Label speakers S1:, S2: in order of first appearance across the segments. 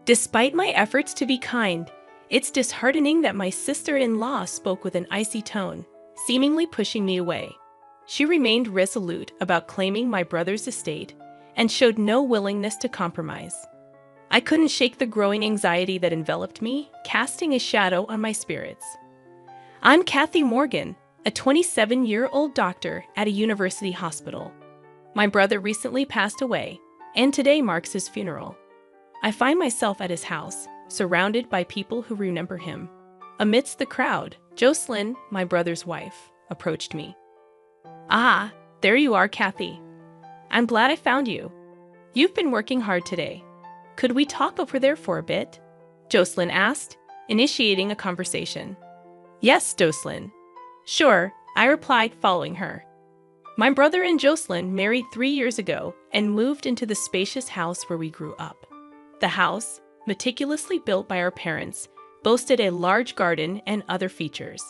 S1: Despite my efforts to be kind, it's disheartening that my sister-in-law spoke with an icy tone, seemingly pushing me away. She remained resolute about claiming my brother's estate and showed no willingness to compromise. I couldn't shake the growing anxiety that enveloped me, casting a shadow on my spirits. I'm Kathy Morgan, a 27-year-old doctor at a university hospital. My brother recently passed away, and today marks his funeral. I find myself at his house, surrounded by people who remember him. Amidst the crowd, Jocelyn, my brother's wife, approached me. "Ah, there you are, Kathy. I'm glad I found you. You've been working hard today. Could we talk over there for a bit?" Jocelyn asked, initiating a conversation. "Yes, Jocelyn." "Sure," I replied, following her. My brother and Jocelyn married 3 years ago and moved into the spacious house where we grew up. The house, meticulously built by our parents, boasted a large garden and other features.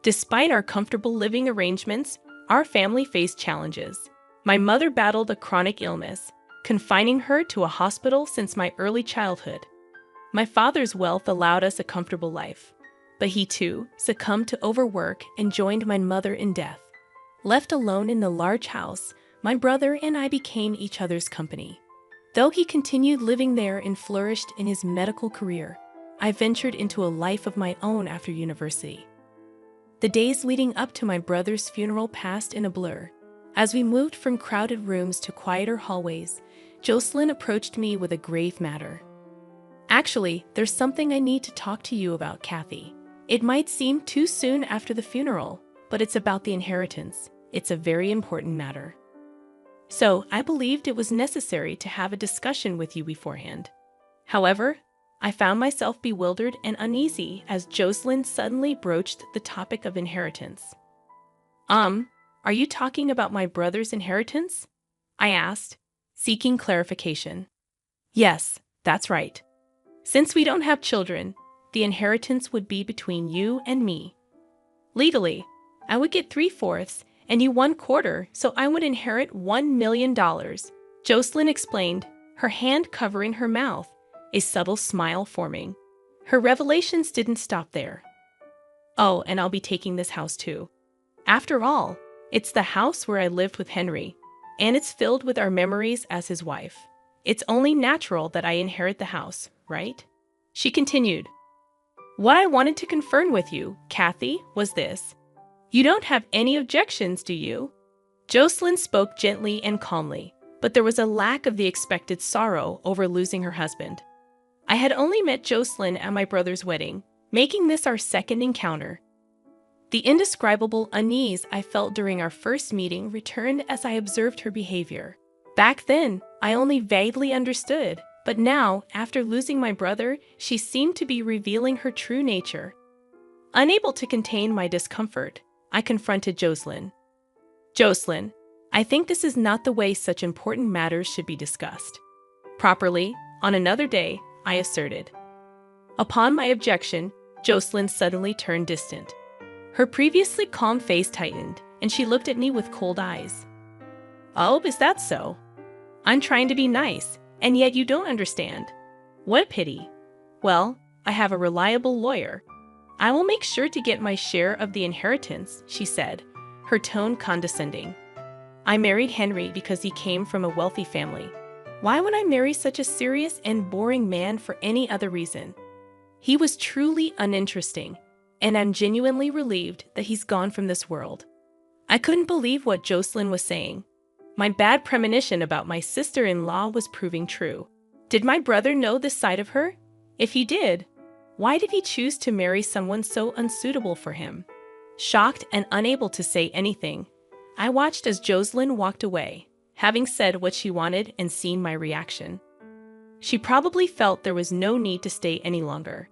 S1: Despite our comfortable living arrangements, our family faced challenges. My mother battled a chronic illness, confining her to a hospital since my early childhood. My father's wealth allowed us a comfortable life, but he too succumbed to overwork and joined my mother in death. Left alone in the large house, my brother and I became each other's company. Though he continued living there and flourished in his medical career, I ventured into a life of my own after university. The days leading up to my brother's funeral passed in a blur. As we moved from crowded rooms to quieter hallways, Jocelyn approached me with a grave matter. "Actually, there's something I need to talk to you about, Kathy. It might seem too soon after the funeral, but it's about the inheritance. It's a very important matter." So, I believed it was necessary to have a discussion with you beforehand. However, I found myself bewildered and uneasy as Jocelyn suddenly broached the topic of inheritance. Are you talking about my brother's inheritance?" I asked, seeking clarification. "Yes, that's right. Since we don't have children, the inheritance would be between you and me. Legally, I would get 3/4 and you 1/4, so I would inherit $1 million, Jocelyn explained, her hand covering her mouth, a subtle smile forming. Her revelations didn't stop there. "Oh, and I'll be taking this house too. After all, it's the house where I lived with Henry, and it's filled with our memories as his wife. It's only natural that I inherit the house, right?" She continued. "What I wanted to confirm with you, Kathy, was this. You don't have any objections, do you?" Jocelyn spoke gently and calmly, but there was a lack of the expected sorrow over losing her husband. I had only met Jocelyn at my brother's wedding, making this our second encounter. The indescribable unease I felt during our first meeting returned as I observed her behavior. Back then, I only vaguely understood, but now, after losing my brother, she seemed to be revealing her true nature. Unable to contain my discomfort, I confronted Jocelyn. "Jocelyn, I think this is not the way such important matters should be discussed. Properly, on another day," I asserted. Upon my objection, Jocelyn suddenly turned distant. Her previously calm face tightened, and she looked at me with cold eyes. "Oh, is that so? I'm trying to be nice, and yet you don't understand. What a pity. Well, I have a reliable lawyer. I will make sure to get my share of the inheritance," she said, her tone condescending. "I married Henry because he came from a wealthy family. Why would I marry such a serious and boring man for any other reason? He was truly uninteresting, and I'm genuinely relieved that he's gone from this world." I couldn't believe what Jocelyn was saying. My bad premonition about my sister-in-law was proving true. Did my brother know this side of her? If he did, why did he choose to marry someone so unsuitable for him? Shocked and unable to say anything, I watched as Jocelyn walked away, having said what she wanted and seen my reaction. She probably felt there was no need to stay any longer.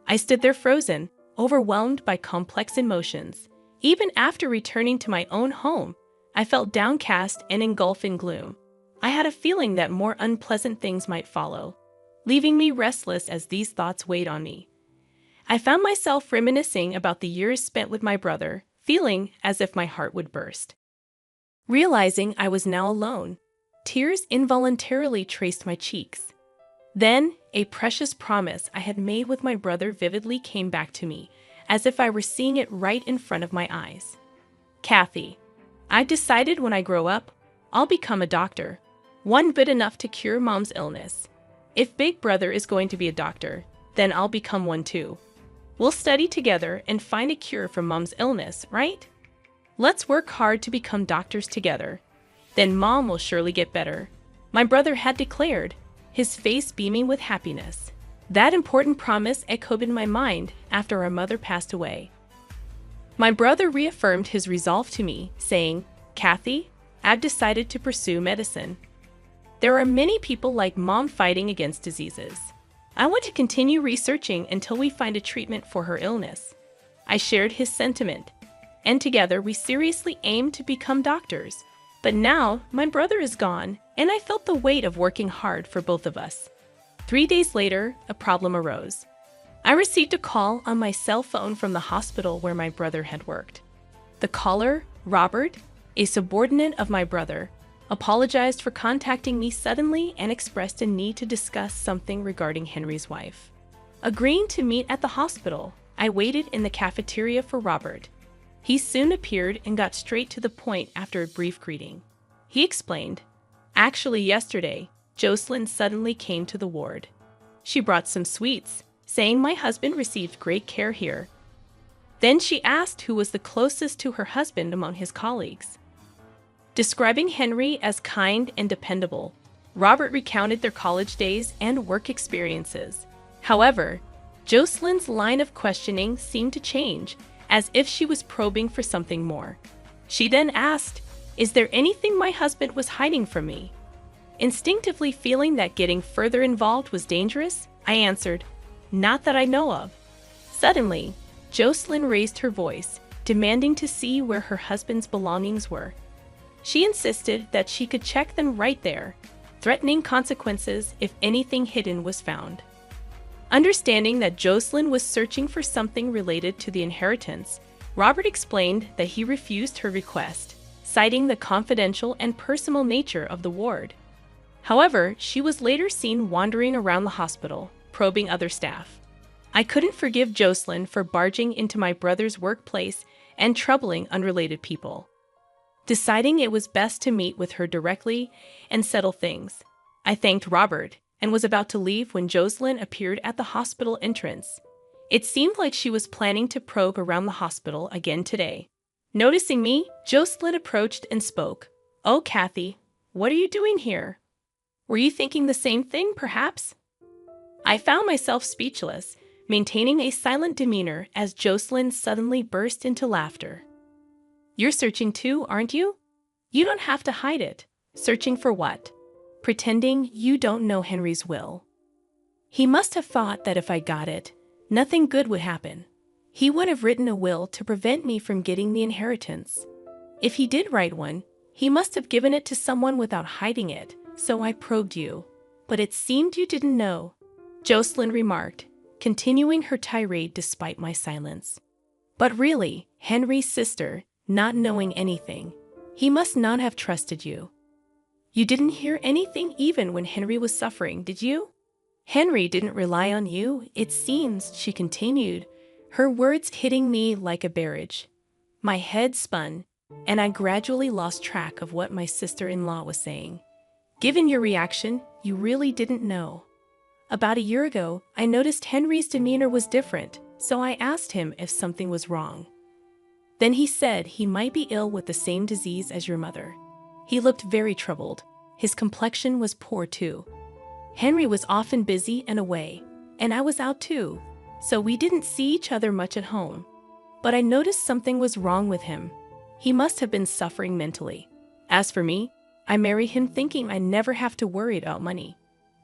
S1: I stood there frozen, overwhelmed by complex emotions. Even after returning to my own home, I felt downcast and engulfed in gloom. I had a feeling that more unpleasant things might follow, leaving me restless as these thoughts weighed on me. I found myself reminiscing about the years spent with my brother, feeling as if my heart would burst. Realizing I was now alone, tears involuntarily traced my cheeks. Then, a precious promise I had made with my brother vividly came back to me, as if I were seeing it right in front of my eyes. Kathy, I decided when I grow up, I'll become a doctor. One good enough to cure Mom's illness. If Big Brother is going to be a doctor, then I'll become one too. We'll study together and find a cure for Mom's illness, right? Let's work hard to become doctors together. Then Mom will surely get better. My brother had declared, his face beaming with happiness. That important promise echoed in my mind after our mother passed away. My brother reaffirmed his resolve to me, saying, Kathy, I've decided to pursue medicine. There are many people like Mom fighting against diseases. I want to continue researching until we find a treatment for her illness. I shared his sentiment, and together we seriously aimed to become doctors. But now, my brother is gone, and I felt the weight of working hard for both of us. 3 days later, a problem arose. I received a call on my cell phone from the hospital where my brother had worked. The caller, Robert, a subordinate of my brother, apologized for contacting me suddenly and expressed a need to discuss something regarding Henry's wife. Agreeing to meet at the hospital, I waited in the cafeteria for Robert. He soon appeared and got straight to the point after a brief greeting. He explained, Actually, yesterday, Jocelyn suddenly came to the ward. She brought some sweets, saying my husband received great care here. Then she asked who was the closest to her husband among his colleagues. Describing Henry as kind and dependable, Robert recounted their college days and work experiences. However, Jocelyn's line of questioning seemed to change, as if she was probing for something more. She then asked, Is there anything my husband was hiding from me? Instinctively feeling that getting further involved was dangerous, I answered, Not that I know of. Suddenly, Jocelyn raised her voice, demanding to see where her husband's belongings were. She insisted that she could check them right there, threatening consequences if anything hidden was found. Understanding that Jocelyn was searching for something related to the inheritance, Robert explained that he refused her request, citing the confidential and personal nature of the ward. However, she was later seen wandering around the hospital, probing other staff. I couldn't forgive Jocelyn for barging into my brother's workplace and troubling unrelated people. Deciding it was best to meet with her directly and settle things, I thanked Robert and was about to leave when Jocelyn appeared at the hospital entrance. It seemed like she was planning to probe around the hospital again today. Noticing me, Jocelyn approached and spoke. Oh, Kathy, what are you doing here? Were you thinking the same thing, perhaps? I found myself speechless, maintaining a silent demeanor as Jocelyn suddenly burst into laughter. You're searching too, aren't you? You don't have to hide it. Searching for what? Pretending you don't know Henry's will. He must have thought that if I got it, nothing good would happen. He would have written a will to prevent me from getting the inheritance. If he did write one, he must have given it to someone without hiding it, so I probed you. But it seemed you didn't know, Jocelyn remarked, continuing her tirade despite my silence. But really, Henry's sister, not knowing anything, he must not have trusted you. You didn't hear anything even when Henry was suffering, did you? Henry didn't rely on you, it seems, she continued, her words hitting me like a barrage. My head spun, and I gradually lost track of what my sister-in-law was saying. Given your reaction, you really didn't know. About a year ago, I noticed Henry's demeanor was different, so I asked him if something was wrong. Then he said he might be ill with the same disease as your mother. He looked very troubled. His complexion was poor too. Henry was often busy and away, and I was out too, so we didn't see each other much at home. But I noticed something was wrong with him. He must have been suffering mentally. As for me, I married him thinking I'd never have to worry about money.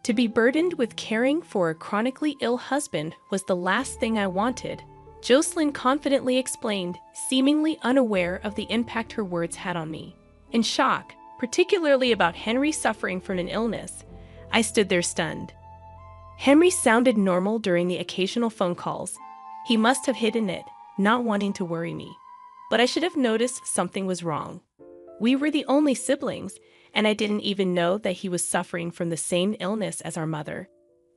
S1: To be burdened with caring for a chronically ill husband was the last thing I wanted, Jocelyn confidently explained, seemingly unaware of the impact her words had on me. In shock, particularly about Henry suffering from an illness, I stood there stunned. Henry sounded normal during the occasional phone calls. He must have hidden it, not wanting to worry me. But I should have noticed something was wrong. We were the only siblings, and I didn't even know that he was suffering from the same illness as our mother.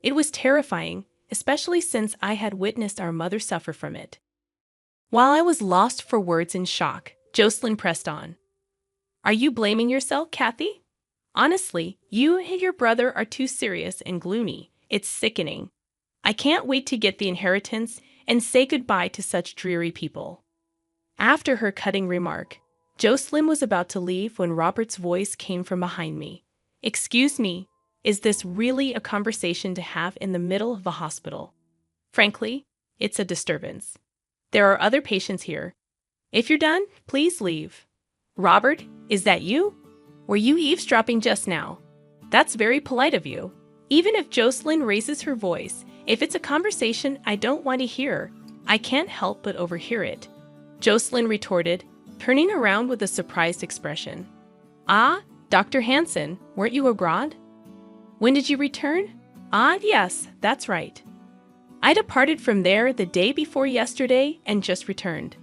S1: It was terrifying, especially since I had witnessed our mother suffer from it. While I was lost for words in shock, Jocelyn pressed on. Are you blaming yourself, Kathy? Honestly, you and your brother are too serious and gloomy. It's sickening. I can't wait to get the inheritance and say goodbye to such dreary people. After her cutting remark, Jocelyn was about to leave when Robert's voice came from behind me. Excuse me, is this really a conversation to have in the middle of a hospital? Frankly, it's a disturbance. There are other patients here. If you're done, please leave. Robert, is that you? Were you eavesdropping just now? That's very polite of you. Even if Jocelyn raises her voice, if it's a conversation I don't want to hear, I can't help but overhear it. Jocelyn retorted, turning around with a surprised expression. Ah, Dr. Hansen, weren't you abroad? When did you return? Ah, yes, that's right. I departed from there the day before yesterday and just returned.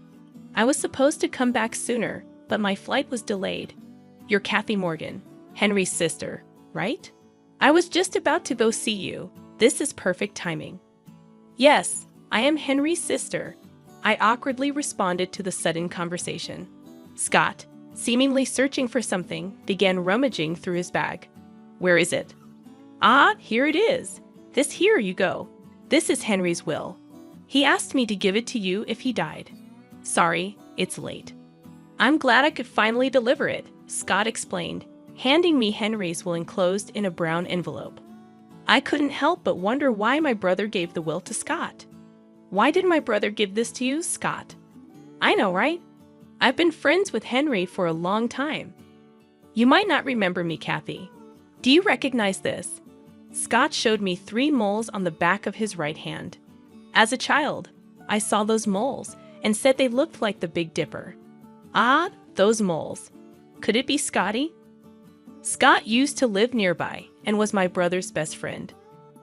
S1: I was supposed to come back sooner, but my flight was delayed. You're Kathy Morgan, Henry's sister, right? I was just about to go see you. This is perfect timing. Yes, I am Henry's sister. I awkwardly responded to the sudden conversation. Scott, seemingly searching for something, began rummaging through his bag. Where is it? Ah, here it is. Here you go. This is Henry's will. He asked me to give it to you if he died. Sorry, it's late. I'm glad I could finally deliver it, Scott explained, handing me Henry's will enclosed in a brown envelope. I couldn't help but wonder why my brother gave the will to Scott. Why did my brother give this to you, Scott? I know, right? I've been friends with Henry for a long time. You might not remember me, Kathy. Do you recognize this? Scott showed me 3 moles on the back of his right hand. As a child, I saw those moles and said they looked like the Big Dipper. Ah, those moles. Could it be Scotty? Scott used to live nearby and was my brother's best friend.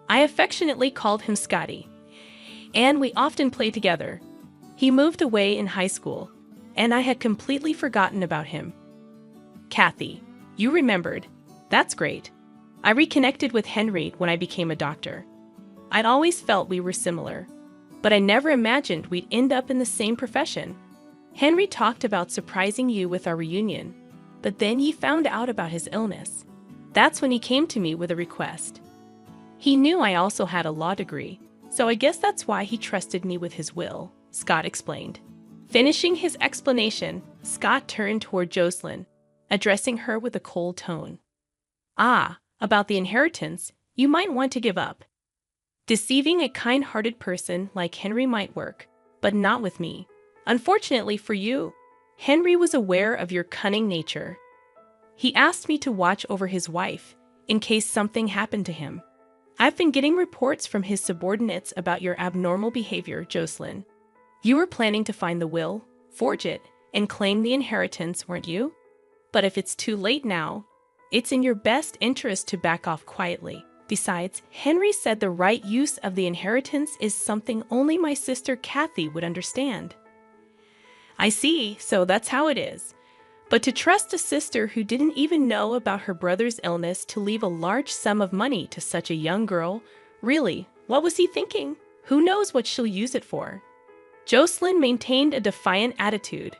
S1: I affectionately called him Scotty, and we often played together. He moved away in high school, and I had completely forgotten about him. Kathy, you remembered. That's great. I reconnected with Henry when I became a doctor. I'd always felt we were similar, but I never imagined we'd end up in the same profession. Henry talked about surprising you with our reunion, but then he found out about his illness. That's when he came to me with a request. He knew I also had a law degree, so I guess that's why he trusted me with his will, Scott explained. Finishing his explanation, Scott turned toward Jocelyn, addressing her with a cold tone. Ah, about the inheritance, you might want to give up. Deceiving a kind-hearted person like Henry might work, but not with me. Unfortunately for you, Henry was aware of your cunning nature. He asked me to watch over his wife in case something happened to him. I've been getting reports from his subordinates about your abnormal behavior, Jocelyn. You were planning to find the will, forge it, and claim the inheritance, weren't you? But if it's too late now, it's in your best interest to back off quietly. Besides, Henry said the right use of the inheritance is something only my sister Kathy would understand. I see, so that's how it is. But to trust a sister who didn't even know about her brother's illness to leave a large sum of money to such a young girl, really, what was he thinking? Who knows what she'll use it for? Jocelyn maintained a defiant attitude,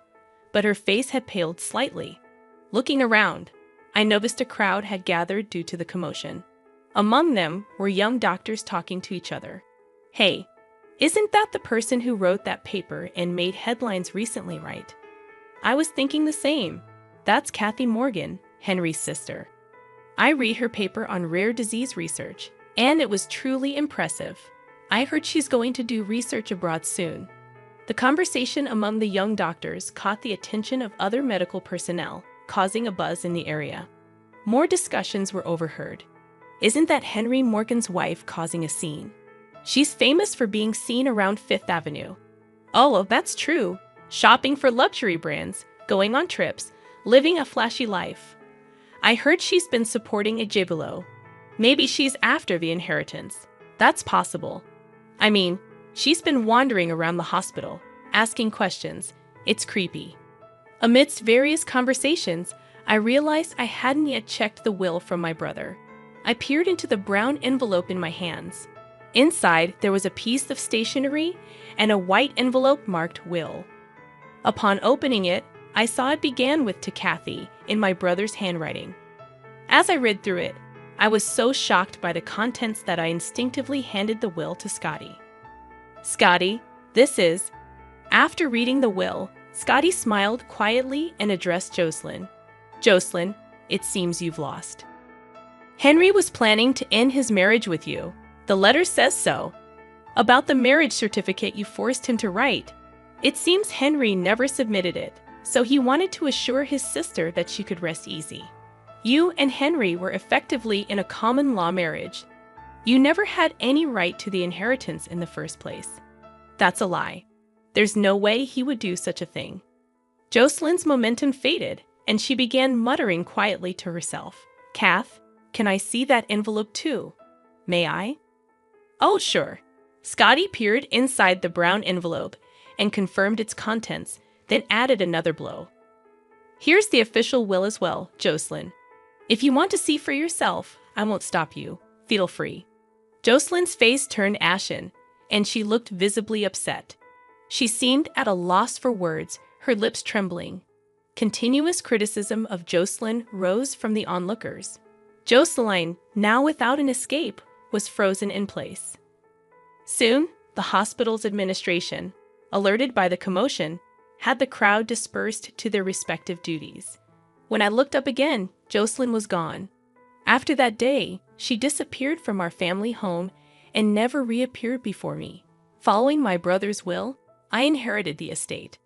S1: but her face had paled slightly. Looking around, I noticed a crowd had gathered due to the commotion. Among them were young doctors talking to each other. Hey, isn't that the person who wrote that paper and made headlines recently, right? I was thinking the same. That's Kathy Morgan, Henry's sister. I read her paper on rare disease research, and it was truly impressive. I heard she's going to do research abroad soon. The conversation among the young doctors caught the attention of other medical personnel, causing a buzz in the area. More discussions were overheard. Isn't that Henry Morgan's wife causing a scene? She's famous for being seen around Fifth Avenue. Oh, well, that's true. Shopping for luxury brands, going on trips, living a flashy life. I heard she's been supporting a gigolo. Maybe she's after the inheritance. That's possible. I mean, she's been wandering around the hospital, asking questions. It's creepy. Amidst various conversations, I realized I hadn't yet checked the will from my brother. I peered into the brown envelope in my hands. Inside, there was a piece of stationery and a white envelope marked Will. Upon opening it, I saw it began with "To Kathy" in my brother's handwriting. As I read through it, I was so shocked by the contents that I instinctively handed the will to Scotty. "Scotty, this is..." After reading the will, Scotty smiled quietly and addressed Jocelyn. "Jocelyn, it seems you've lost. Henry was planning to end his marriage with you. The letter says so. About the marriage certificate you forced him to write, it seems Henry never submitted it, so he wanted to assure his sister that she could rest easy. You and Henry were effectively in a common law marriage. You never had any right to the inheritance in the first place. That's a lie. There's no way he would do such a thing." Jocelyn's momentum faded, and she began muttering quietly to herself. "Kath, can I see that envelope too? May I?" "Oh, sure." Scotty peered inside the brown envelope and confirmed its contents, then added another blow. "Here's the official will as well, Jocelyn. If you want to see for yourself, I won't stop you. Feel free." Jocelyn's face turned ashen, and she looked visibly upset. She seemed at a loss for words, her lips trembling. Continuous criticism of Jocelyn rose from the onlookers. Jocelyn, now without an escape, was frozen in place. Soon, the hospital's administration, alerted by the commotion, had the crowd dispersed to their respective duties. When I looked up again, Jocelyn was gone. After that day, she disappeared from our family home and never reappeared before me. Following my brother's will, I inherited the estate.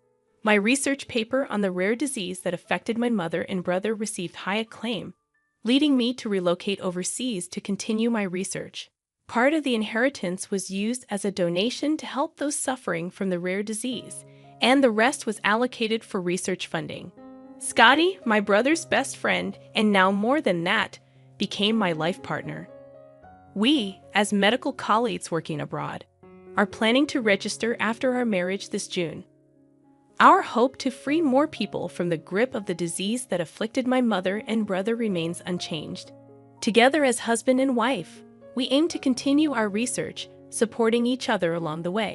S1: My research paper on the rare disease that affected my mother and brother received high acclaim, leading me to relocate overseas to continue my research. Part of the inheritance was used as a donation to help those suffering from the rare disease, and the rest was allocated for research funding. Scotty, my brother's best friend, and now more than that, became my life partner. We, as medical colleagues working abroad, are planning to register after our marriage this June. Our hope to free more people from the grip of the disease that afflicted my mother and brother remains unchanged. Together as husband and wife, we aim to continue our research, supporting each other along the way.